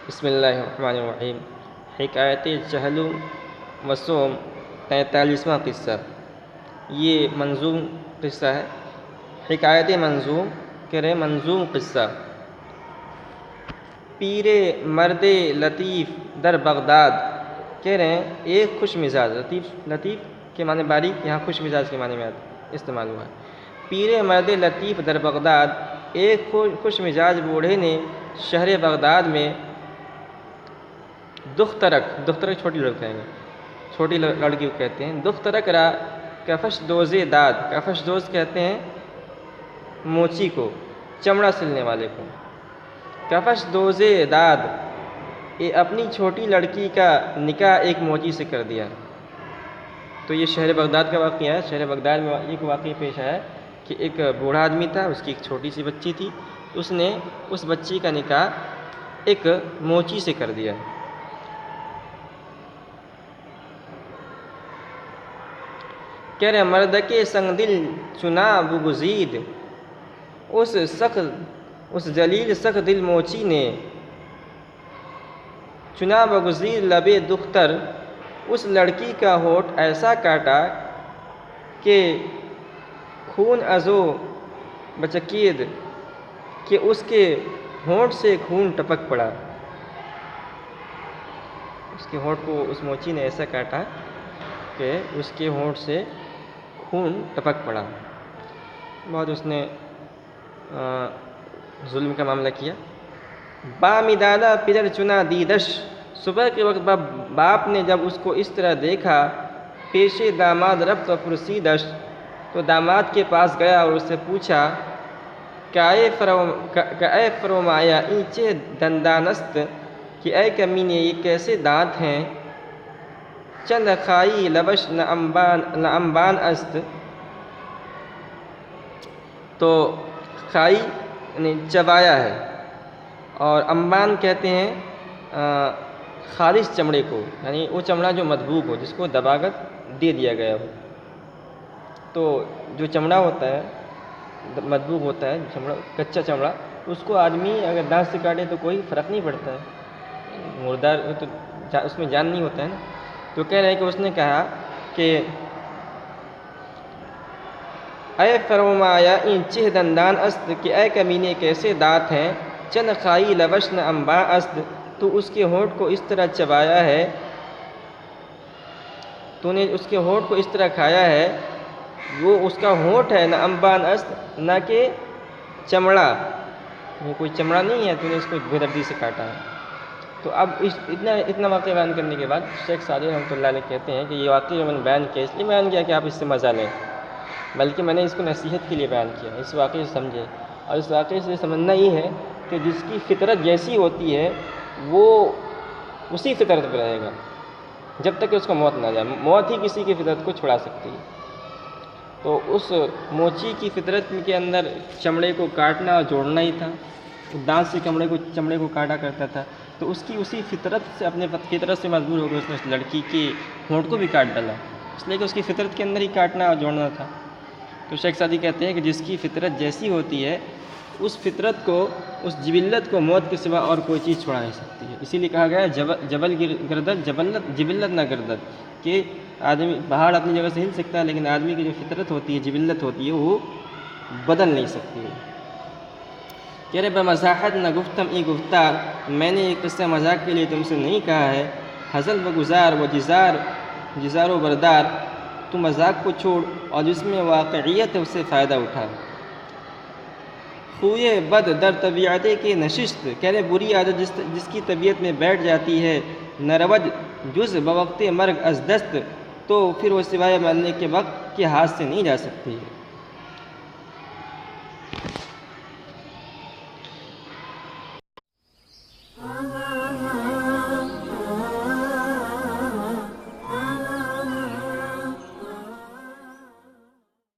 بسم اللہ الرحمن الرحیم۔ حکایت چہل و سوم 43واں قصہ۔ یہ منظوم قصہ ہے، حکایت منظوم کہہ رہے منظوم قصہ۔ پیر مرد لطیف در بغداد کہہ رہے ہیں ایک خوش مزاج، لطیف کے معنی باریک، یہاں خوش مزاج کے معنی میں استعمال ہوا ہے۔ پیر مرد لطیف در بغداد، ایک خوش مزاج بوڑھے نے شہر بغداد میں دخترک چھوٹی لڑکی کہیں گے، چھوٹی لڑکی کو کہتے ہیں، دخترک را کفش دوز داد، کفش دوز کہتے ہیں موچی کو، چمڑا سلنے والے کو۔ کفش دوز داد، یہ اپنی چھوٹی لڑکی کا نکاح ایک موچی سے کر دیا۔ تو یہ شہر بغداد کا واقعہ ہے۔ شہر بغداد میں ایک واقعہ پیش آیا کہ ایک بوڑھا آدمی تھا، اس کی ایک چھوٹی سی بچی تھی، اس نے اس بچی کا نکاح ایک موچی سے کر دیا۔ کہہ رہے مرد کے سنگ دل چنا بگزید، اس جلیل سخت دل موچی نے چنا بگزید لبے دختر، اس لڑکی کا ہونٹ ایسا کاٹا کہ خون ازو بچکید، کہ اس کے ہونٹ سے خون ٹپک پڑا۔ اس کے ہونٹ کو اس موچی نے ایسا کاٹا کہ اس کے ہونٹ سے خون ٹپک پڑا۔ بہت اس نے ظلم کا معاملہ کیا۔ بامیدانہ پدر چنا دیدش، صبح کے وقت باپ نے جب اس کو اس طرح دیکھا، پیش داماد رفت و پرسیدش، تو داماد کے پاس گیا اور اس سے پوچھا کہ اے فرومایا اینچے دندانست، کہ اے کمینے یہ کیسے دانت ہیں؟ چند خائی لبش نہ انبان است، تو خائی یعنی چبایا ہے، اور انبان کہتے ہیں خالص چمڑے کو، یعنی وہ چمڑا جو مدبوغ ہو، جس کو دبا کر دے دیا گیا ہو۔ تو جو چمڑا ہوتا ہے مدبوغ ہوتا ہے، چمڑا کچا چمڑا، اس کو آدمی اگر دانت سے کاٹے تو کوئی فرق نہیں پڑتا ہے، مردار تو اس میں جان نہیں ہوتا ہے نا۔ تو کہہ رہے ہیں کہ اس نے کہا کہ اے فرومایا این چہ دندان است، کہ اے کمینے کیسے دانت ہیں؟ چند خائی لبش نہ انباں است، تو اس کے ہونٹ کو اس طرح چبایا ہے، تو نے اس کے ہونٹ کو اس طرح کھایا ہے، وہ اس کا ہونٹ ہے نہ انبان است، نہ کہ چمڑا، یہ کوئی چمڑا نہیں ہے، تو نے اس کو بے دردی سے کاٹا ہے۔ تو اب اتنا واقعہ بیان کرنے کے بعد شیخ سعدی رحمۃ اللہ علیہ کہتے ہیں کہ یہ واقعہ جو میں نے بیان کیا، اس لیے بیان کیا کہ آپ اس سے مزہ لیں، بلکہ میں نے اس کو نصیحت کے لیے بیان کیا، اس واقعے سے سمجھے۔ اور اس واقعے سے سمجھنا یہ ہے کہ جس کی فطرت جیسی ہوتی ہے وہ اسی فطرت پہ رہے گا جب تک کہ اس کو موت نہ جائے۔ موت ہی کسی کی فطرت کو چھڑا سکتی ہے۔ تو اس موچی کی فطرت کے اندر چمڑے کو کاٹنا اور جوڑنا ہی تھا، دانت سے چمڑے کو کاٹا کرتا تھا، تو اس کی اسی فطرت سے، اپنے فطرت سے مجبور ہو کر اس نے اس لڑکی کے ہونٹ کو بھی کاٹ ڈالا، اس لیے کہ اس کی فطرت کے اندر ہی کاٹنا اور جوڑنا تھا۔ تو شیخ سعدی کہتے ہیں کہ جس کی فطرت جیسی ہوتی ہے، اس فطرت کو، اس جبلت کو موت کے سوا اور کوئی چیز چھڑا نہیں سکتی ہے۔ اسی لیے کہا گیا ہے جبل گردد جبلت نہ گردد، کہ آدمی پہاڑ اپنی جگہ سے ہل سکتا ہے، لیکن آدمی کی جو فطرت ہوتی ہے، جبلت ہوتی ہے، وہ بدل نہیں سکتی ہے۔ کہہ رہے بمزاحت نہ گفتم ای گفتار، میں نے ایک قصہ مذاق کے لیے تم سے نہیں کہا ہے، حزل و گزار و جزار و بردار، تو مذاق کو چھوڑ اور جس میں واقعیت ہے اس سے فائدہ اٹھا۔ خوئے بد در طبیعت کے نشست، کہہ رہے بری عادت جس کی طبیعت میں بیٹھ جاتی ہے، نروج جز بوقت مرگ از دست، تو پھر وہ سوائے مرنے کے وقت کے ہاتھ سے نہیں جا سکتی ہے۔